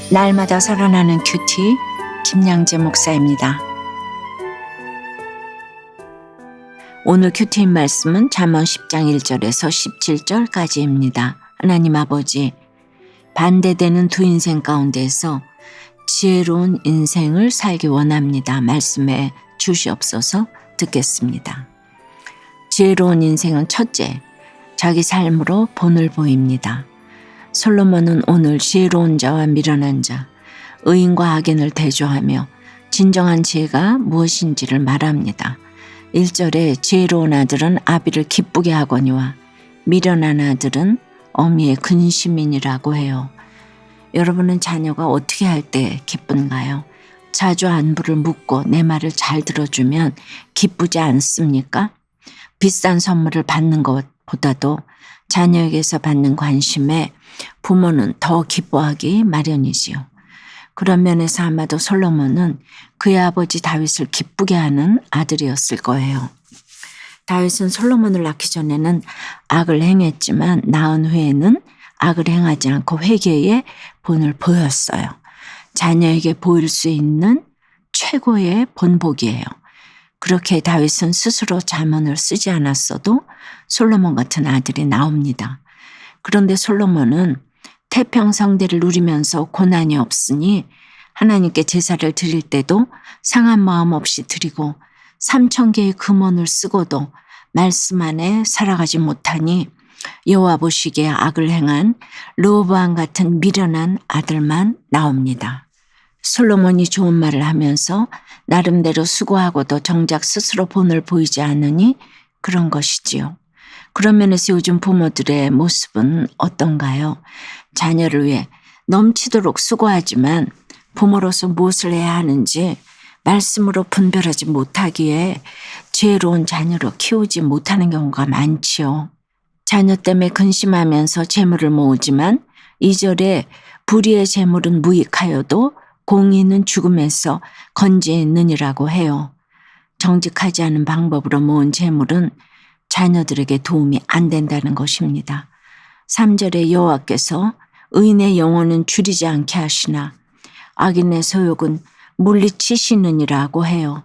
날마다 살아나는 큐티 김양재 목사입니다. 오늘 큐티인 말씀은 잠언 10장 1절에서 17절까지입니다. 하나님 아버지, 반대되는 두 인생 가운데서 지혜로운 인생을 살기 원합니다. 말씀해 주시옵소서. 듣겠습니다. 지혜로운 인생은 첫째, 자기 삶으로 본을 보입니다. 솔로몬은 오늘 지혜로운 자와 미련한 자, 의인과 악인을 대조하며 진정한 지혜가 무엇인지를 말합니다. 1절에 지혜로운 아들은 아비를 기쁘게 하거니와 미련한 아들은 어미의 근심이니라고 해요. 여러분은 자녀가 어떻게 할 때 기쁜가요? 자주 안부를 묻고 내 말을 잘 들어주면 기쁘지 않습니까? 비싼 선물을 받는 것보다도 자녀에게서 받는 관심에 부모는 더 기뻐하기 마련이지요. 그런 면에서 아마도 솔로몬은 그의 아버지 다윗을 기쁘게 하는 아들이었을 거예요. 다윗은 솔로몬을 낳기 전에는 악을 행했지만 낳은 후에는 악을 행하지 않고 회개의 본을 보였어요. 자녀에게 보일 수 있는 최고의 본보기예요. 그렇게 다윗은 스스로 잠언을 쓰지 않았어도 솔로몬 같은 아들이 나옵니다. 그런데 솔로몬은 태평성대를 누리면서 고난이 없으니 하나님께 제사를 드릴 때도 상한 마음 없이 드리고 3,000개의 금원을 쓰고도 말씀 안에 살아가지 못하니 여호와 보시기에 악을 행한 르호보암 같은 미련한 아들만 나옵니다. 솔로몬이 좋은 말을 하면서 나름대로 수고하고도 정작 스스로 본을 보이지 않으니 그런 것이지요. 그런 면에서 요즘 부모들의 모습은 어떤가요? 자녀를 위해 넘치도록 수고하지만 부모로서 무엇을 해야 하는지 말씀으로 분별하지 못하기에 지혜로운 자녀로 키우지 못하는 경우가 많지요. 자녀 때문에 근심하면서 재물을 모으지만 2절에 불의의 재물은 무익하여도 공의는 죽음에서 건지느니라고 해요. 정직하지 않은 방법으로 모은 재물은 자녀들에게 도움이 안 된다는 것입니다. 3절에 여호와께서 의인의 영혼은 줄이지 않게 하시나 악인의 소욕은 물리치시느니라고 해요.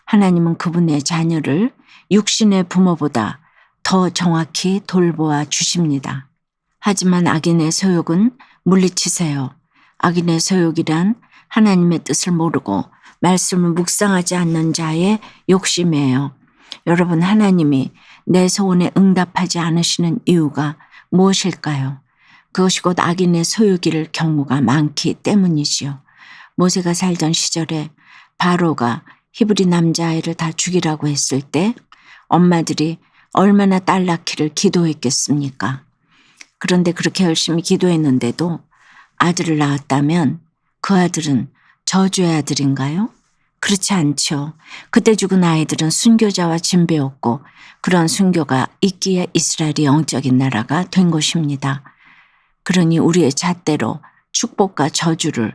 하나님은 그분의 자녀를 육신의 부모보다 더 정확히 돌보아 주십니다. 하지만 악인의 소욕은 물리치세요. 악인의 소욕이란 하나님의 뜻을 모르고 말씀을 묵상하지 않는 자의 욕심이에요. 여러분, 하나님이 내 소원에 응답하지 않으시는 이유가 무엇일까요? 그것이 곧 악인의 소욕일 경우가 많기 때문이지요. 모세가 살던 시절에 바로가 히브리 남자아이를 다 죽이라고 했을 때 엄마들이 얼마나 딸 낳기를 기도했겠습니까? 그런데 그렇게 열심히 기도했는데도 아들을 낳았다면 그 아들은 저주의 아들인가요? 그렇지 않죠. 그때 죽은 아이들은 순교자와 진배였고 그런 순교가 있기에 이스라엘이 영적인 나라가 된 것입니다. 그러니 우리의 잣대로 축복과 저주를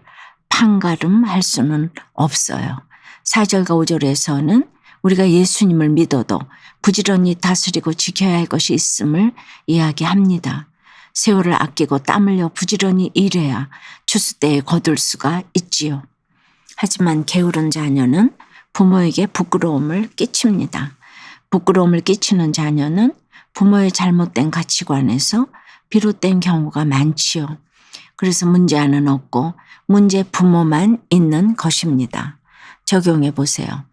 판가름할 수는 없어요. 4절과 5절에서는 우리가 예수님을 믿어도 부지런히 다스리고 지켜야 할 것이 있음을 이야기합니다. 세월을 아끼고 땀 흘려 부지런히 일해야 추수 때에 거둘 수가 있지요. 하지만 게으른 자녀는 부모에게 부끄러움을 끼칩니다. 부끄러움을 끼치는 자녀는 부모의 잘못된 가치관에서 비롯된 경우가 많지요. 그래서 문제아는 없고 문제 부모만 있는 것입니다. 적용해 보세요.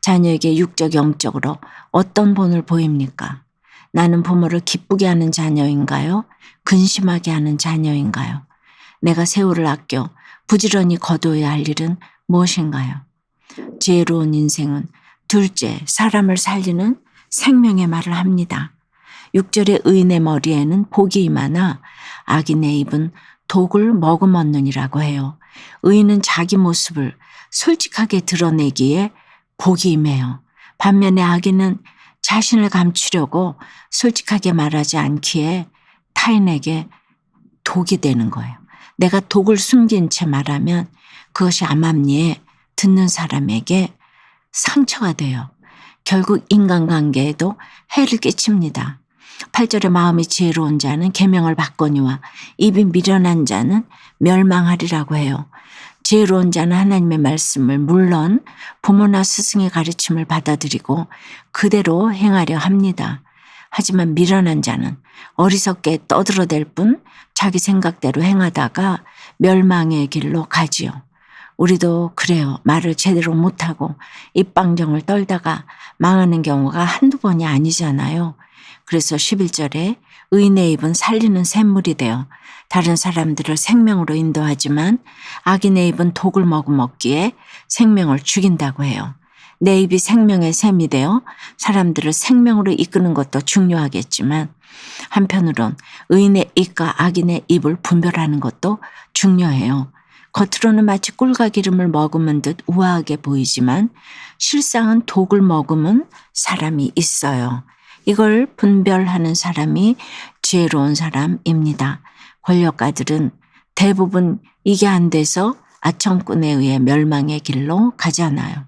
자녀에게 육적 영적으로 어떤 본을 보입니까? 나는 부모를 기쁘게 하는 자녀인가요? 근심하게 하는 자녀인가요? 내가 세월을 아껴 부지런히 거둬야 할 일은 무엇인가요? 지혜로운 인생은 둘째, 사람을 살리는 생명의 말을 합니다. 6절의 의인의 머리에는 복이 임하나 악인의 입은 독을 머금었느니라고 해요. 의인은 자기 모습을 솔직하게 드러내기에 복이 임해요. 반면에 악인은 자신을 감추려고 솔직하게 말하지 않기에 타인에게 독이 되는 거예요. 내가 독을 숨긴 채 말하면 그것이 암암리에 듣는 사람에게 상처가 돼요. 결국 인간관계에도 해를 끼칩니다. 8절에 마음이 지혜로운 자는 계명을 받거니와 입이 미련한 자는 멸망하리라고 해요. 지혜로운 자는 하나님의 말씀을 물론 부모나 스승의 가르침을 받아들이고 그대로 행하려 합니다. 하지만 미련한 자는 어리석게 떠들어댈 뿐 자기 생각대로 행하다가 멸망의 길로 가지요. 우리도 그래요. 말을 제대로 못하고 입방정을 떨다가 망하는 경우가 한두 번이 아니잖아요. 그래서 11절에 의인의 입은 살리는 샘물이 되어 다른 사람들을 생명으로 인도하지만 악인의 입은 독을 머금었기에 생명을 죽인다고 해요. 내 입이 생명의 샘이 되어 사람들을 생명으로 이끄는 것도 중요하겠지만 한편으론 의인의 입과 악인의 입을 분별하는 것도 중요해요. 겉으로는 마치 꿀과 기름을 머금은 듯 우아하게 보이지만 실상은 독을 머금은 사람이 있어요. 이걸 분별하는 사람이 지혜로운 사람입니다. 권력가들은 대부분 이게 안 돼서 아청꾼에 의해 멸망의 길로 가잖아요.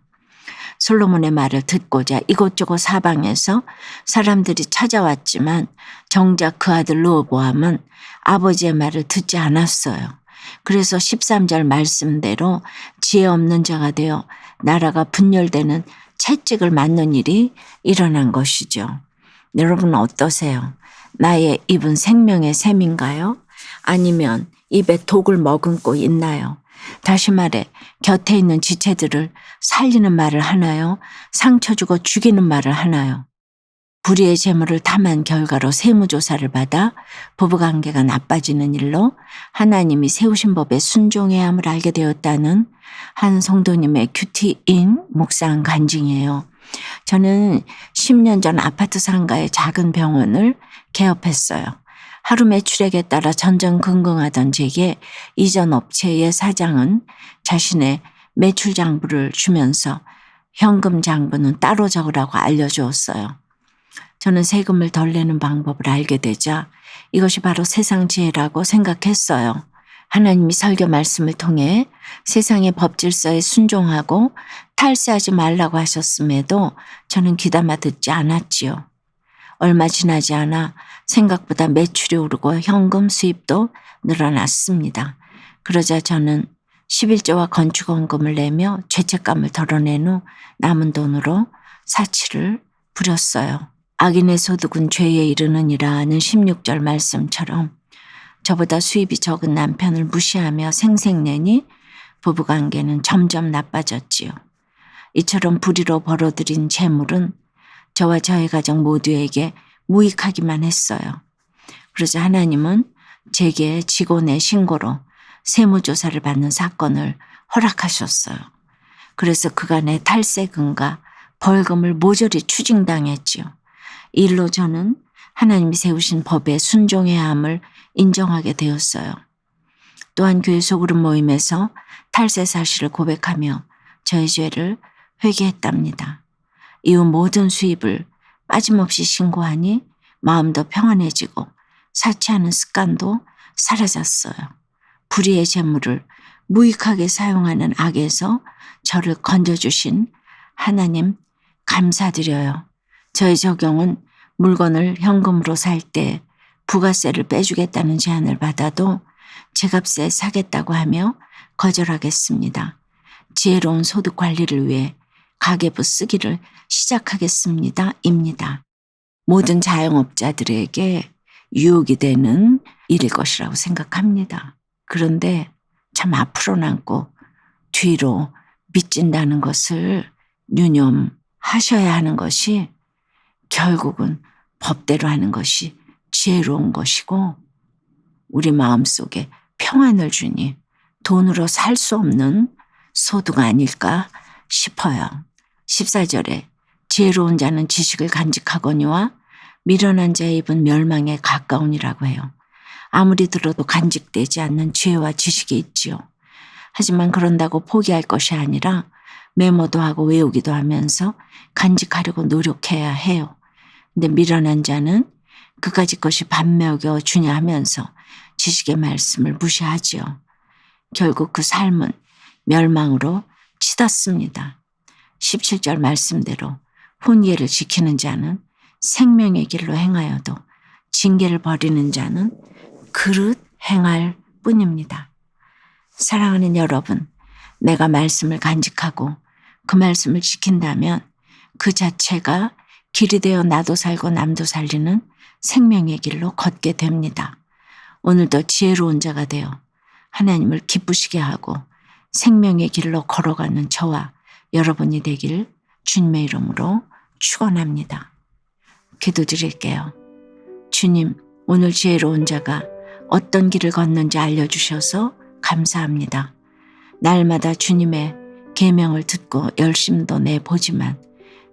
솔로몬의 말을 듣고자 이곳저곳 사방에서 사람들이 찾아왔지만 정작 그 아들 르호보암은 아버지의 말을 듣지 않았어요. 그래서 13절 말씀대로 지혜 없는 자가 되어 나라가 분열되는 채찍을 맞는 일이 일어난 것이죠. 여러분 어떠세요? 나의 입은 생명의 샘인가요? 아니면 입에 독을 머금고 있나요? 다시 말해 곁에 있는 지체들을 살리는 말을 하나요? 상처 주고 죽이는 말을 하나요? 불의의 재물을 탐한 결과로 세무조사를 받아 부부관계가 나빠지는 일로 하나님이 세우신 법에 순종해야 함을 알게 되었다는 한 성도님의 큐티인 묵상 간증이에요. 저는 10년 전 아파트 상가의 작은 병원을 개업했어요. 하루 매출액에 따라 전전긍긍하던 제게 이전 업체의 사장은 자신의 매출 장부를 주면서 현금 장부는 따로 적으라고 알려주었어요. 저는 세금을 덜 내는 방법을 알게 되자 이것이 바로 세상 지혜라고 생각했어요. 하나님이 설교 말씀을 통해 세상의 법 질서에 순종하고 탈세하지 말라고 하셨음에도 저는 귀담아 듣지 않았지요. 얼마 지나지 않아 생각보다 매출이 오르고 현금 수입도 늘어났습니다. 그러자 저는 11조와 건축원금을 내며 죄책감을 덜어낸 후 남은 돈으로 사치를 부렸어요. 악인의 소득은 죄에 이르느니라는 16절 말씀처럼 저보다 수입이 적은 남편을 무시하며 생색내니 부부관계는 점점 나빠졌지요. 이처럼 불의로 벌어들인 재물은 저와 저의 가정 모두에게 무익하기만 했어요. 그러자 하나님은 제게 직원의 신고로 세무조사를 받는 사건을 허락하셨어야 그래서 그간의 탈세금과 벌금을 모조리 추징당했지요. 이 일로 저는 하나님이 세우신 법에 순종해야 함을 인정하게 되었어요. 또한 교회 소그룹 모임에서 탈세 사실을 고백하며 저의 죄를 회개했답니다. 이후 모든 수입을 빠짐없이 신고하니 마음도 평안해지고 사치하는 습관도 사라졌어요. 불의의 재물을 무익하게 사용하는 악에서 저를 건져주신 하나님 감사드려요. 저의 적용은 물건을 현금으로 살 때 부가세를 빼주겠다는 제안을 받아도 제값에 사겠다고 하며 거절하겠습니다. 지혜로운 소득 관리를 위해 가계부 쓰기를 시작하겠습니다. 입니다. 모든 자영업자들에게 유혹이 되는 일일 것이라고 생각합니다. 그런데 참 앞으로 남고 뒤로 미친다는 것을 유념하셔야 하는 것이 결국은 법대로 하는 것이 지혜로운 것이고 우리 마음속에 평안을 주니 돈으로 살 수 없는 소득 아닐까 싶어요. 14절에 지혜로운 자는 지식을 간직하거니와 미련한 자의 입은 멸망에 가까우니라고 해요. 아무리 들어도 간직되지 않는 지혜와 지식이 있지요. 하지만 그런다고 포기할 것이 아니라 메모도 하고 외우기도 하면서 간직하려고 노력해야 해요. 근데 미련한 자는 그까짓 것이 밥 먹여 주냐 하면서 지식의 말씀을 무시하지요. 결국 그 삶은 멸망으로 치닫습니다. 17절 말씀대로 혼례를 지키는 자는 생명의 길로 행하여도 징계를 버리는 자는 그릇 행할 뿐입니다. 사랑하는 여러분, 내가 말씀을 간직하고 그 말씀을 지킨다면 그 자체가 길이 되어 나도 살고 남도 살리는 생명의 길로 걷게 됩니다. 오늘도 지혜로운 자가 되어 하나님을 기쁘시게 하고 생명의 길로 걸어가는 저와 여러분이 되길 주님의 이름으로 축원합니다. 기도드릴게요. 주님, 오늘 지혜로운 자가 어떤 길을 걷는지 알려주셔서 감사합니다. 날마다 주님의 계명을 듣고 열심도 내보지만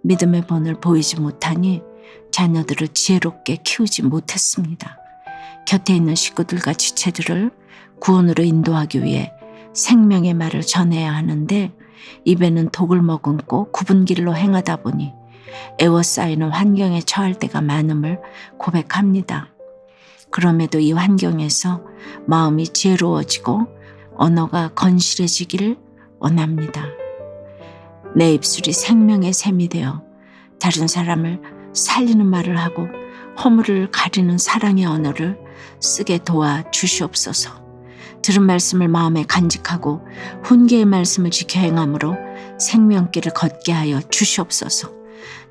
믿음의 본을 보이지 못하니 자녀들을 지혜롭게 키우지 못했습니다. 곁에 있는 식구들과 지체들을 구원으로 인도하기 위해 생명의 말을 전해야 하는데 입에는 독을 머금고 굽은 길로 행하다 보니 애워싸이는 환경에 처할 때가 많음을 고백합니다. 그럼에도 이 환경에서 마음이 지혜로워지고 언어가 건실해지기를 원합니다. 내 입술이 생명의 샘이 되어 다른 사람을 살리는 말을 하고 허물을 가리는 사랑의 언어를 쓰게 도와 주시옵소서. 들은 말씀을 마음에 간직하고 훈계의 말씀을 지켜 행함으로 생명길을 걷게 하여 주시옵소서.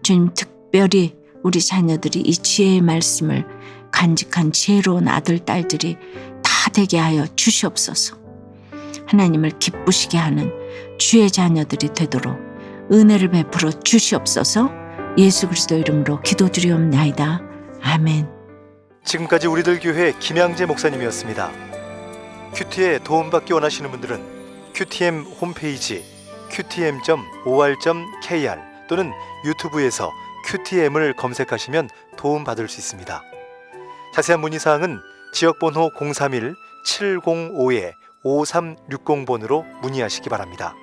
주님, 특별히 우리 자녀들이 이 지혜의 말씀을 간직한 지혜로운 아들, 딸들이 다 되게 하여 주시옵소서. 하나님을 기쁘시게 하는 주의 자녀들이 되도록 은혜를 베풀어 주시옵소서. 예수 그리스도 이름으로 기도드리옵나이다. 아멘. 지금까지 우리들 교회 김양재 목사님이었습니다. 큐티에 도움받기 원하시는 분들은 QTM 홈페이지 qtm.or.kr 또는 유튜브에서 QTM을 검색하시면 도움받을 수 있습니다. 자세한 문의사항은 지역번호 031-705-5360번으로 문의하시기 바랍니다.